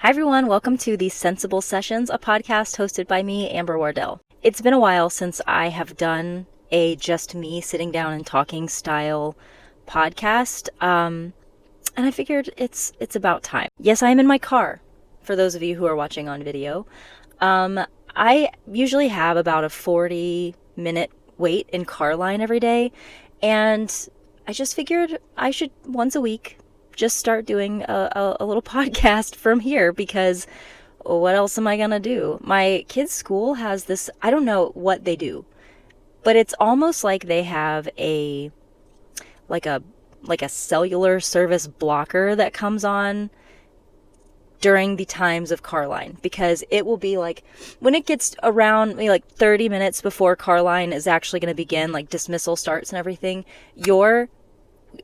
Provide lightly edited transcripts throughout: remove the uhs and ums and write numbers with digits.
Hi everyone, welcome to the Sensible Sessions, a podcast hosted by me, Amber Wardell. It's been a while since I have done a just me sitting down and talking style podcast, and I figured it's about time. Yes, I am in my car, for those of you who are watching on video. I usually have about a 40-minute wait in car line every day, and I just figured I should once a week just start doing a little podcast from here, because what else am I gonna do? My kids' school has this, I don't know what they do, but it's almost like they have a cellular service blocker that comes on during the times of car line, because it will be like when it gets around maybe like 30 minutes before car line is actually going to begin, like dismissal starts and everything, your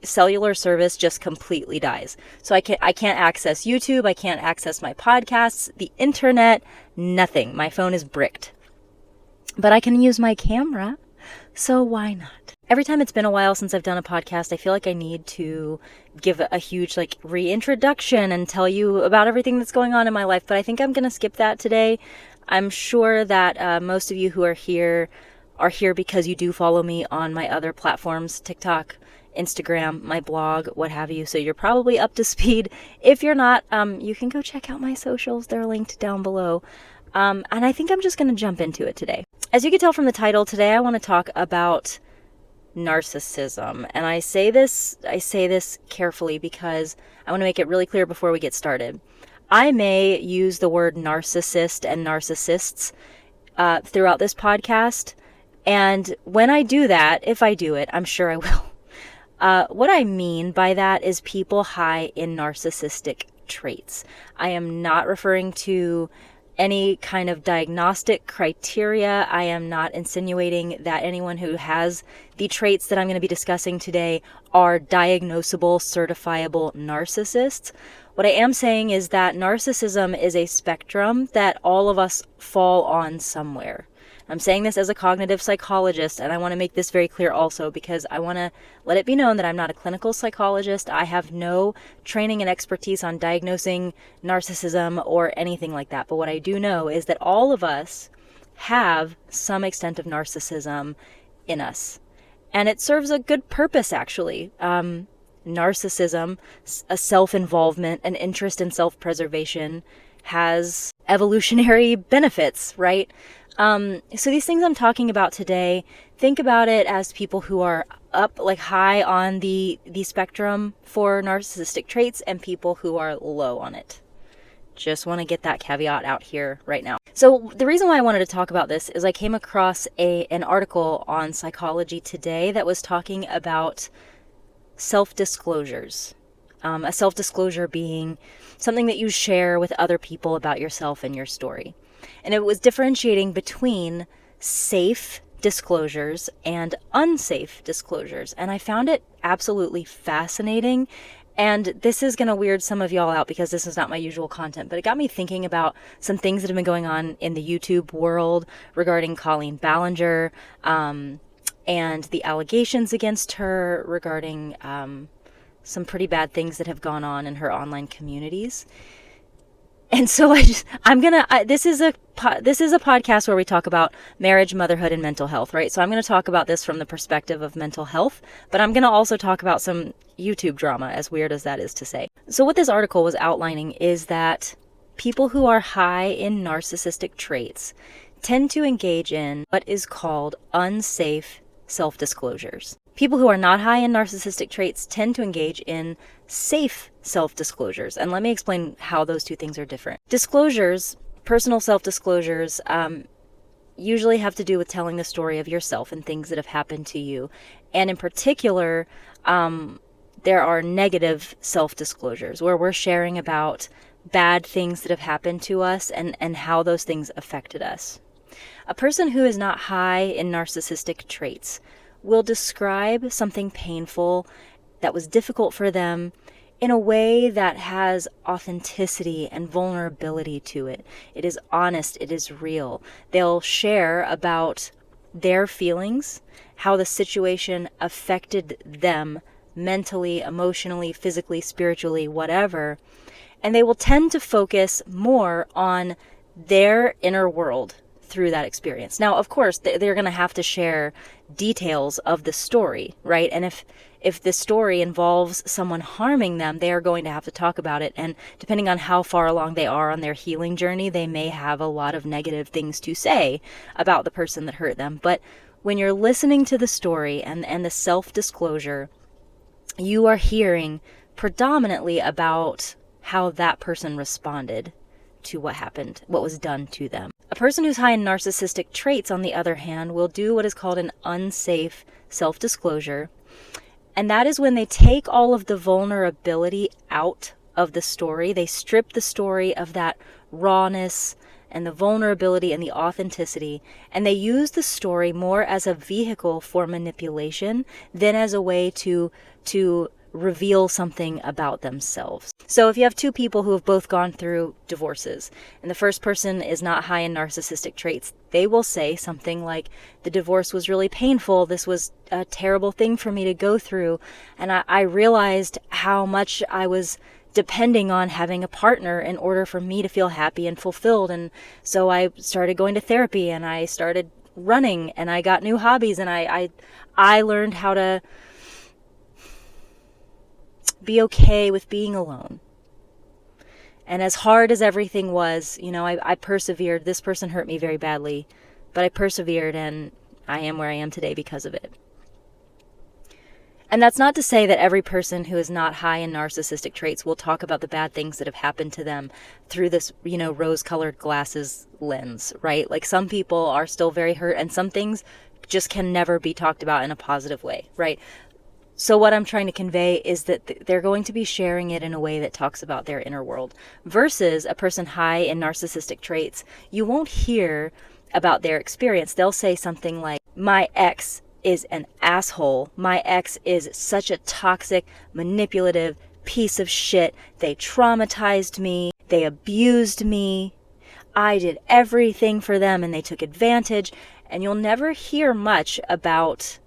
cellular service just completely dies. So I can't access YouTube, I can't access my podcasts, the internet, nothing. My phone is bricked. But I can use my camera, so why not? Every time it's been a while since I've done a podcast, I feel like I need to give a huge reintroduction and tell you about everything that's going on in my life, but I think I'm going to skip that today. I'm sure that most of you who are here because you do follow me on my other platforms, TikTok, Instagram, my blog, what have you. So you're probably up to speed. If you're not, you can go check out my socials. They're linked down below. And I think I'm just going to jump into it today. As you can tell from the title, today I want to talk about narcissism. And I say this carefully because I want to make it really clear before we get started. I may use the word narcissist and narcissists throughout this podcast. And when I do that, if I do it, I'm sure I will. What I mean by that is people high in narcissistic traits. I am not referring to any kind of diagnostic criteria. I am not insinuating that anyone who has the traits that I'm going to be discussing today are diagnosable, certifiable narcissists. What I am saying is that narcissism is a spectrum that all of us fall on somewhere. I'm saying this as a cognitive psychologist, and I want to make this very clear also because I want to let it be known that I'm not a clinical psychologist. I have no training and expertise on diagnosing narcissism or anything like that. But what I do know is that all of us have some extent of narcissism in us. And it serves a good purpose, actually. Narcissism, a self-involvement, an interest in self-preservation, has evolutionary benefits, right? So these things I'm talking about today, think about it as people who are up, high on the spectrum for narcissistic traits and people who are low on it. Just want to get that caveat out here right now. So the reason why I wanted to talk about this is I came across an article on Psychology Today that was talking about self-disclosures. A self-disclosure being something that you share with other people about yourself and your story. And it was differentiating between safe disclosures and unsafe disclosures. And I found it absolutely fascinating. And this is going to weird some of y'all out because this is not my usual content, but it got me thinking about some things that have been going on in the YouTube world regarding Colleen Ballinger, and the allegations against her regarding some pretty bad things that have gone on in her online communities. And so this is a podcast where we talk about marriage, motherhood, and mental health, right? So I'm going to talk about this from the perspective of mental health, but I'm going to also talk about some YouTube drama, as weird as that is to say. So what this article was outlining is that people who are high in narcissistic traits tend to engage in what is called unsafe self-disclosures. People who are not high in narcissistic traits tend to engage in safe self-disclosures. And let me explain how those two things are different. Disclosures, personal self-disclosures, usually have to do with telling the story of yourself and things that have happened to you. And in particular, there are negative self-disclosures where we're sharing about bad things that have happened to us and how those things affected us. A person who is not high in narcissistic traits will describe something painful that was difficult for them in a way that has authenticity and vulnerability to it. It is honest, it is real. They'll share about their feelings, how the situation affected them mentally, emotionally, physically, spiritually, whatever. And they will tend to focus more on their inner world through that experience. Now, of course, they're going to have to share details of the story, right? And if the story involves someone harming them, they are going to have to talk about it. And depending on how far along they are on their healing journey, they may have a lot of negative things to say about the person that hurt them. But when you're listening to the story and the self-disclosure, you are hearing predominantly about how that person responded to what happened, what was done to them. A person who's high in narcissistic traits, on the other hand, will do what is called an unsafe self-disclosure. And that is when they take all of the vulnerability out of the story. They strip the story of that rawness and the vulnerability and the authenticity, and they use the story more as a vehicle for manipulation than as a way to reveal something about themselves. So if you have two people who have both gone through divorces, and the first person is not high in narcissistic traits, they will say something like, the divorce was really painful, this was a terrible thing for me to go through, and I realized how much I was depending on having a partner in order for me to feel happy and fulfilled, and so I started going to therapy, and I started running, and I got new hobbies, and I learned how to be okay with being alone. And as hard as everything was, I persevered. This person hurt me very badly, but I persevered, and I am where I am today because of it. And that's not to say that every person who is not high in narcissistic traits will talk about the bad things that have happened to them through this, rose-colored glasses lens, right? Like, some people are still very hurt, and some things just can never be talked about in a positive way, right? So what I'm trying to convey is that they're going to be sharing it in a way that talks about their inner world. Versus a person high in narcissistic traits, you won't hear about their experience. They'll say something like, my ex is an asshole. My ex is such a toxic, manipulative piece of shit. They traumatized me. They abused me. I did everything for them and they took advantage. And you'll never hear much about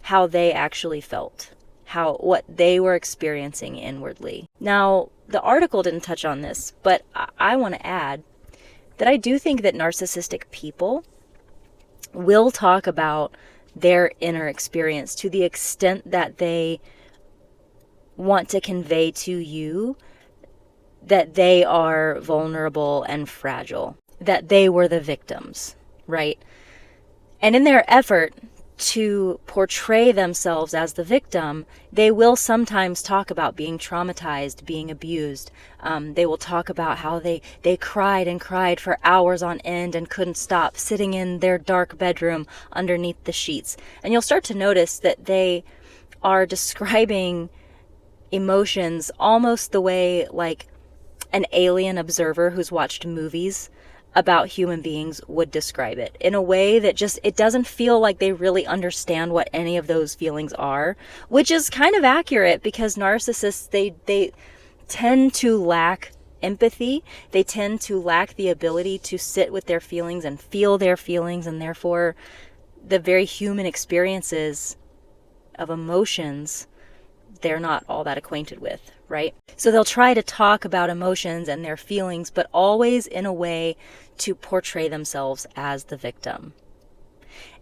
how they actually felt, what they were experiencing inwardly. Now, the article didn't touch on this, but I want to add that I do think that narcissistic people will talk about their inner experience to the extent that they want to convey to you that they are vulnerable and fragile, that they were the victims, right? And in their effort to portray themselves as the victim, they will sometimes talk about being traumatized, being abused. They will talk about how they cried and cried for hours on end and couldn't stop, sitting in their dark bedroom underneath the sheets. And you'll start to notice that they are describing emotions almost the way like an alien observer who's watched movies about human beings would describe it, in a way that just, it doesn't feel like they really understand what any of those feelings are, which is kind of accurate because narcissists, they tend to lack empathy. They tend to lack the ability to sit with their feelings and feel their feelings, and therefore the very human experiences of emotions they're not all that acquainted with, right? So they'll try to talk about emotions and their feelings, but always in a way to portray themselves as the victim.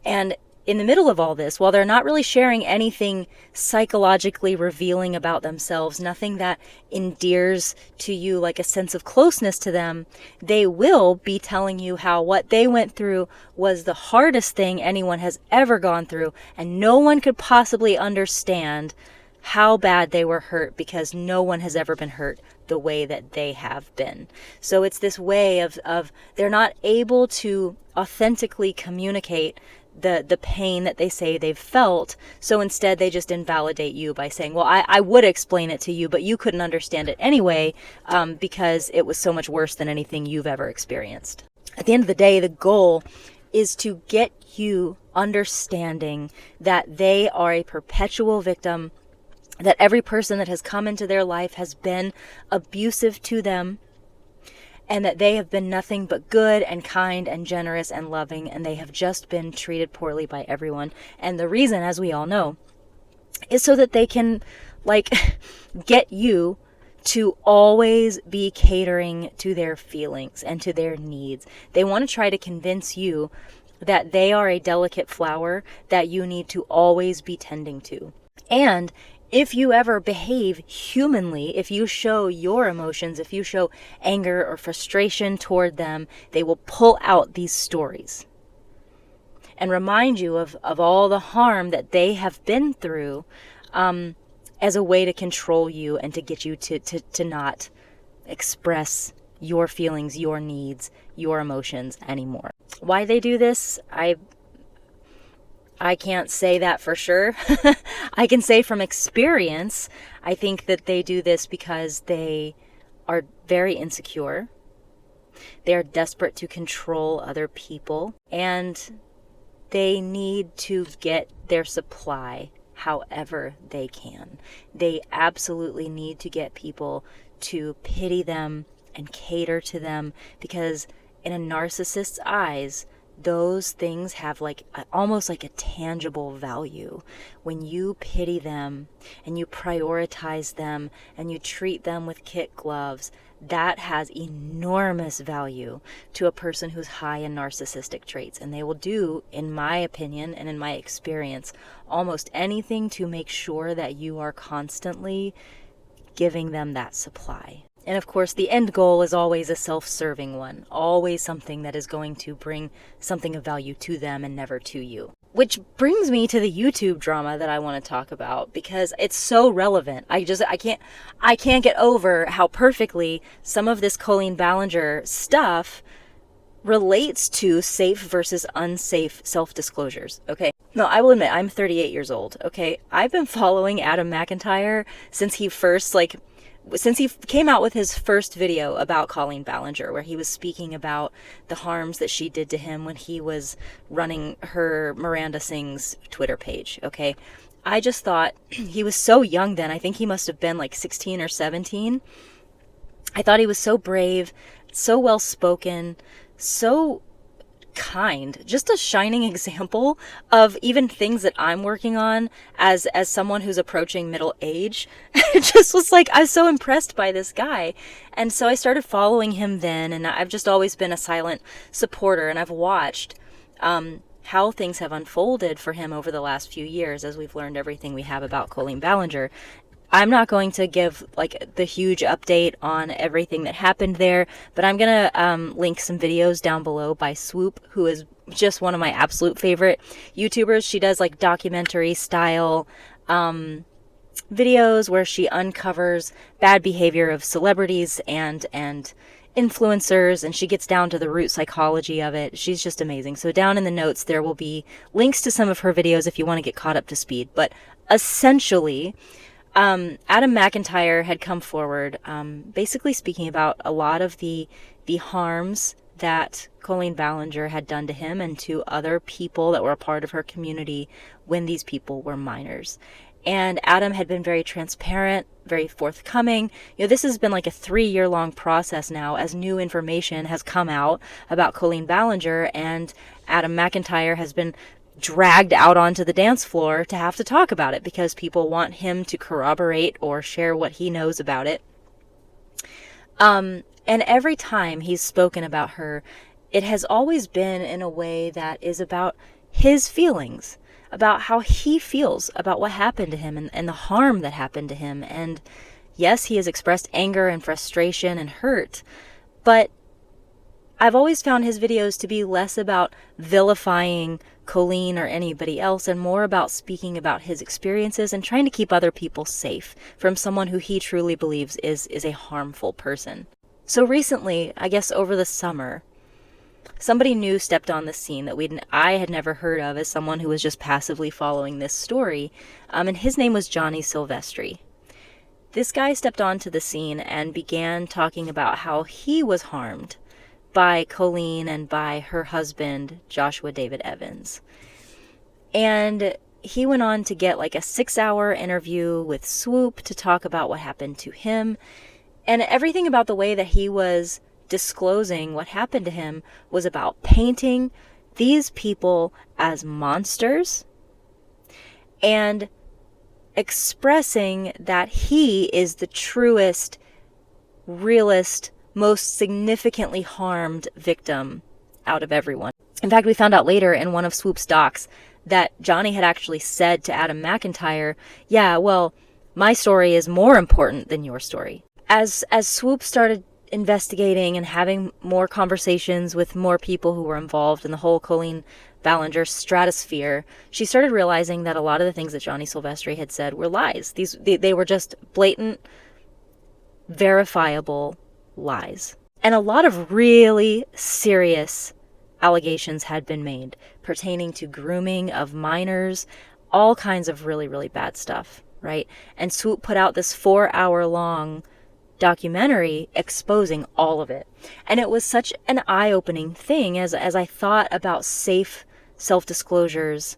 And in the middle of all this, while they're not really sharing anything psychologically revealing about themselves, nothing that endears to you like a sense of closeness to them, they will be telling you how what they went through was the hardest thing anyone has ever gone through, and no one could possibly understand how bad they were hurt because no one has ever been hurt the way that they have been. So it's this way of they're not able to authentically communicate the pain that they say they've felt. So instead they just invalidate you by saying, well, I would explain it to you, but you couldn't understand it anyway because it was so much worse than anything you've ever experienced. At the end of the day, the goal is to get you understanding that they are a perpetual victim, that every person that has come into their life has been abusive to them, and that they have been nothing but good and kind and generous and loving, and they have just been treated poorly by everyone. And the reason, as we all know, is so that they can, get you to always be catering to their feelings and to their needs. They want to try to convince you that they are a delicate flower that you need to always be tending to. And if you ever behave humanly, if you show your emotions, if you show anger or frustration toward them, they will pull out these stories and remind you of all the harm that they have been through, as a way to control you and to get you to not express your feelings, your needs, your emotions anymore. Why they do this, I can't say that for sure. I can say from experience, I think that they do this because they are very insecure. They are desperate to control other people, and they need to get their supply however they can. They absolutely need to get people to pity them and cater to them, because in a narcissist's eyes, those things have almost like a tangible value. When you pity them and you prioritize them and you treat them with kid gloves, that has enormous value to a person who's high in narcissistic traits. And they will do, in my opinion and in my experience, almost anything to make sure that you are constantly giving them that supply. And of course, the end goal is always a self-serving one, always something that is going to bring something of value to them and never to you. Which brings me to the YouTube drama that I want to talk about, because it's so relevant. I can't get over how perfectly some of this Colleen Ballinger stuff relates to safe versus unsafe self-disclosures, okay? No, I will admit, I'm 38 years old, okay? I've been following Adam McIntyre since he came out with his first video about Colleen Ballinger, where he was speaking about the harms that she did to him when he was running her Miranda Sings Twitter page, okay? I just thought he was so young then. I think he must have been like 16 or 17. I thought he was so brave, so well-spoken, so kind, just a shining example of even things that I'm working on as someone who's approaching middle age. It just was like, I was so impressed by this guy. And so I started following him then, and I've just always been a silent supporter, and I've watched how things have unfolded for him over the last few years as we've learned everything we have about Colleen Ballinger. I'm not going to give the huge update on everything that happened there, but I'm going to link some videos down below by Swoop, who is just one of my absolute favorite YouTubers. She does documentary style videos where she uncovers bad behavior of celebrities and influencers, and she gets down to the root psychology of it. She's just amazing. So down in the notes there will be links to some of her videos if you want to get caught up to speed. But essentially, Adam McIntyre had come forward, basically speaking about a lot of the harms that Colleen Ballinger had done to him and to other people that were a part of her community when these people were minors. And Adam had been very transparent, very forthcoming. This has been like a 3-year-long process now as new information has come out about Colleen Ballinger, and Adam McIntyre has been dragged out onto the dance floor to have to talk about it because people want him to corroborate or share what he knows about it. And every time he's spoken about her, it has always been in a way that is about his feelings, about how he feels about what happened to him and the harm that happened to him. And yes, he has expressed anger and frustration and hurt, but I've always found his videos to be less about vilifying Colleen or anybody else and more about speaking about his experiences and trying to keep other people safe from someone who he truly believes is a harmful person. So recently, I guess over the summer, somebody new stepped on the scene that I had never heard of as someone who was just passively following this story, and his name was Johnny Sylvestri. This guy stepped onto the scene and began talking about how he was harmed by Colleen and by her husband, Joshua David Evans. And he went on to get a 6-hour interview with Swoop to talk about what happened to him. And everything about the way that he was disclosing what happened to him was about painting these people as monsters and expressing that he is the truest realest, most significantly harmed victim out of everyone. In fact, we found out later in one of Swoop's docs that Johnny had actually said to Adam McIntyre, yeah, well, my story is more important than your story. As Swoop started investigating and having more conversations with more people who were involved in the whole Colleen Ballinger stratosphere, she started realizing that a lot of the things that Johnny Sylvestri had said were lies. They were just blatant, verifiable lies. And a lot of really serious allegations had been made pertaining to grooming of minors, all kinds of really, really bad stuff, right? And Swoop put out this 4-hour-long documentary exposing all of it. And it was such an eye-opening thing as I thought about safe self-disclosures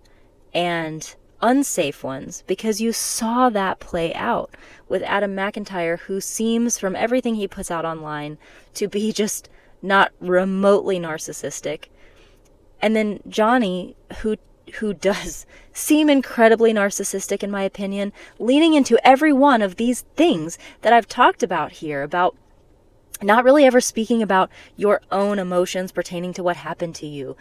and unsafe ones, because you saw that play out with Adam McIntyre, who seems, from everything he puts out online, to be just not remotely narcissistic. And then Johnny, who does seem incredibly narcissistic, in my opinion, leaning into every one of these things that I've talked about here, about not really ever speaking about your own emotions pertaining to what happened to you,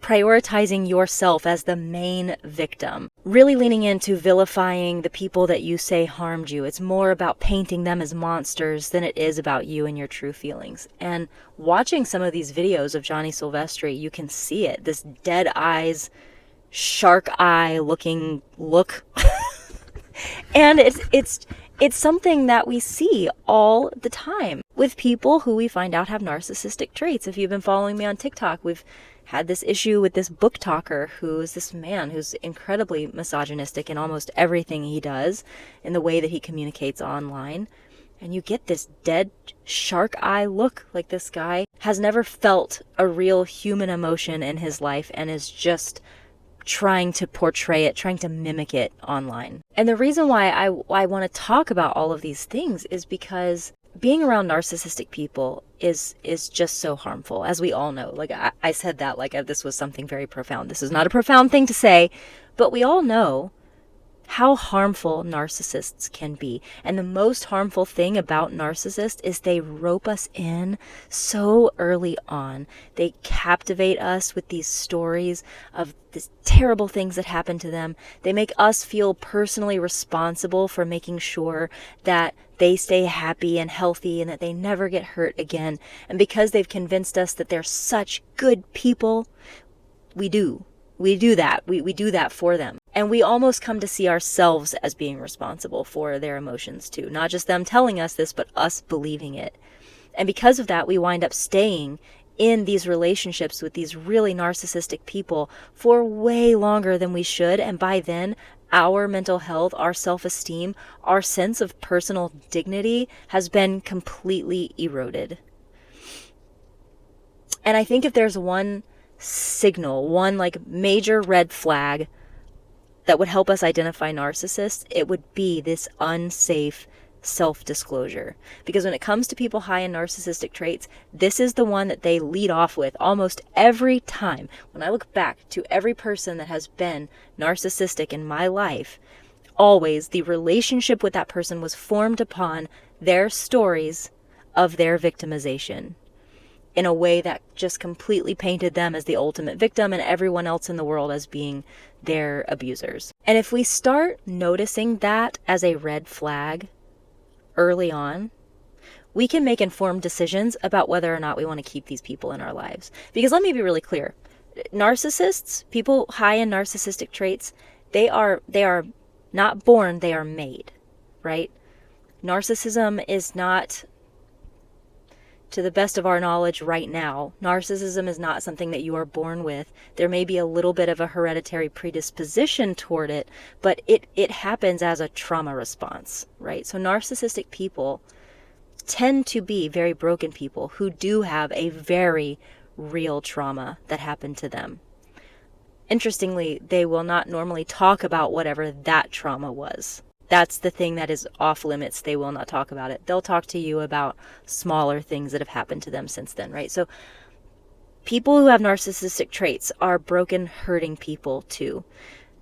prioritizing yourself as the main victim, really leaning into vilifying the people that you say harmed you. It's more about painting them as monsters than it is about you and your true feelings. And watching some of these videos of Johnny Sylvestri, you can see it, this dead eyes, shark eye looking look. And it's something that we see all the time with people who we find out have narcissistic traits. If you've been following me on TikTok, we've had this issue with this book talker who is this man who's incredibly misogynistic in almost everything he does, in the way that he communicates online. And you get this dead shark eye look, like this guy has never felt a real human emotion in his life and is just trying to portray it, trying to mimic it online. And the reason why I want to talk about all of these things is because being around narcissistic people is just so harmful, as we all know. Like I said that like this was something very profound. This is not a profound thing to say, but we all know how harmful narcissists can be. And the most harmful thing about narcissists is they rope us in so early on. They captivate us with these stories of these terrible things that happen to them. They make us feel personally responsible for making sure that they stay happy and healthy and that they never get hurt again. And because they've convinced us that they're such good people, we do that. We do that for them. And we almost come to see ourselves as being responsible for their emotions too. Not just them telling us this, but us believing it. And because of that, we wind up staying in these relationships with these really narcissistic people for way longer than we should. And by then, our mental health, our self-esteem, our sense of personal dignity has been completely eroded. And I think if there's one signal, one like major red flag that would help us identify narcissists, it would be this unsafe self-disclosure. Because when it comes to people high in narcissistic traits, this is the one that they lead off with almost every time. When I look back to every person that has been narcissistic in my life, always the relationship with that person was formed upon their stories of their victimization, in a way that just completely painted them as the ultimate victim and everyone else in the world as being their abusers. And if we start noticing that as a red flag early on, we can make informed decisions about whether or not we want to keep these people in our lives. Because let me be really clear. Narcissists, people high in narcissistic traits, they are not born, they are made, right? Narcissism is not, to the best of our knowledge right now, narcissism is not something that you are born with. There may be a little bit of a hereditary predisposition toward it, but it happens as a trauma response, right? So narcissistic people tend to be very broken people who do have a very real trauma that happened to them. Interestingly, they will not normally talk about whatever that trauma was. That's the thing that is off limits. They will not talk about it. They'll talk to you about smaller things that have happened to them since then, right? So people who have narcissistic traits are broken, hurting people too.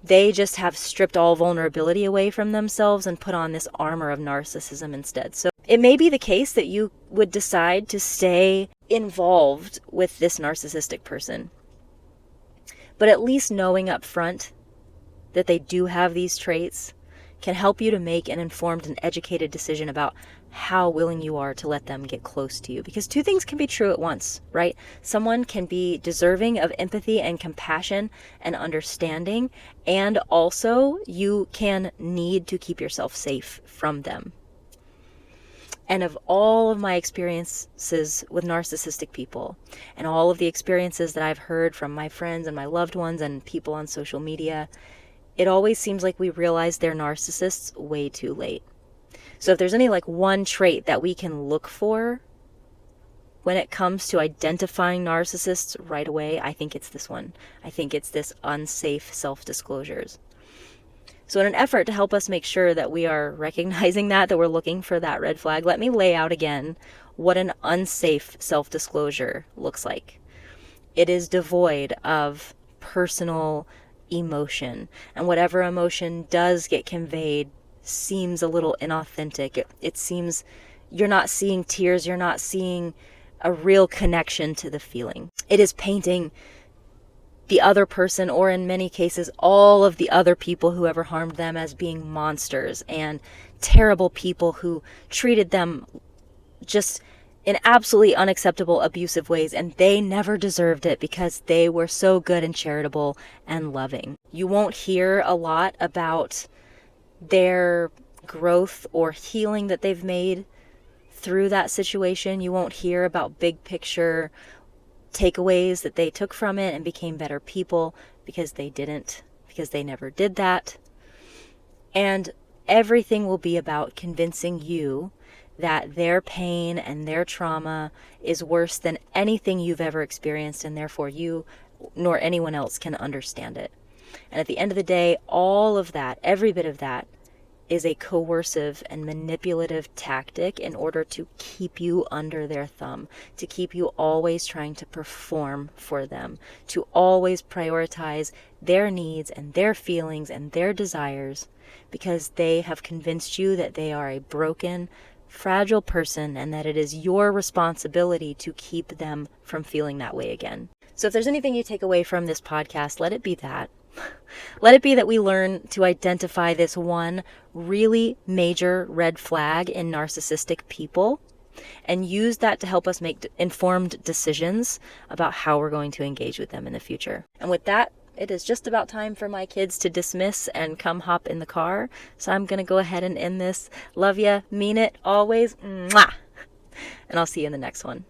They just have stripped all vulnerability away from themselves and put on this armor of narcissism instead. So it may be the case that you would decide to stay involved with this narcissistic person. But at least knowing up front that they do have these traits can help you to make an informed and educated decision about how willing you are to let them get close to you. Because two things can be true at once, right? Someone can be deserving of empathy and compassion and understanding, and also you can need to keep yourself safe from them. And of all of my experiences with narcissistic people, and all of the experiences that I've heard from my friends and my loved ones and people on social media, it always seems like we realize they're narcissists way too late. So if there's any like one trait that we can look for when it comes to identifying narcissists right away, I think it's this one. I think it's this unsafe self-disclosures. So in an effort to help us make sure that we are recognizing that we're looking for that red flag, let me lay out again what an unsafe self-disclosure looks like. It is devoid of personal emotion, and whatever emotion does get conveyed seems a little inauthentic. It seems you're not seeing tears, you're not seeing a real connection to the feeling. It is painting the other person, or in many cases all of the other people who ever harmed them, as being monsters and terrible people who treated them just in absolutely unacceptable, abusive ways, and they never deserved it because they were so good and charitable and loving. You won't hear a lot about their growth or healing that they've made through that situation. You won't hear about big picture takeaways that they took from it and became better people, because they didn't, because they never did that. And everything will be about convincing you that their pain and their trauma is worse than anything you've ever experienced, and therefore you nor anyone else can understand it. And at the end of the day, all of that, every bit of that, is a coercive and manipulative tactic in order to keep you under their thumb, to keep you always trying to perform for them, to always prioritize their needs and their feelings and their desires, because they have convinced you that they are a broken, fragile person, and that it is your responsibility to keep them from feeling that way again. So if there's anything you take away from this podcast, let it be that. Let it be that we learn to identify this one really major red flag in narcissistic people and use that to help us make informed decisions about how we're going to engage with them in the future. And with that, it is just about time for my kids to dismiss and come hop in the car. So I'm going to go ahead and end this. Love ya, mean it, always. Mwah! And I'll see you in the next one.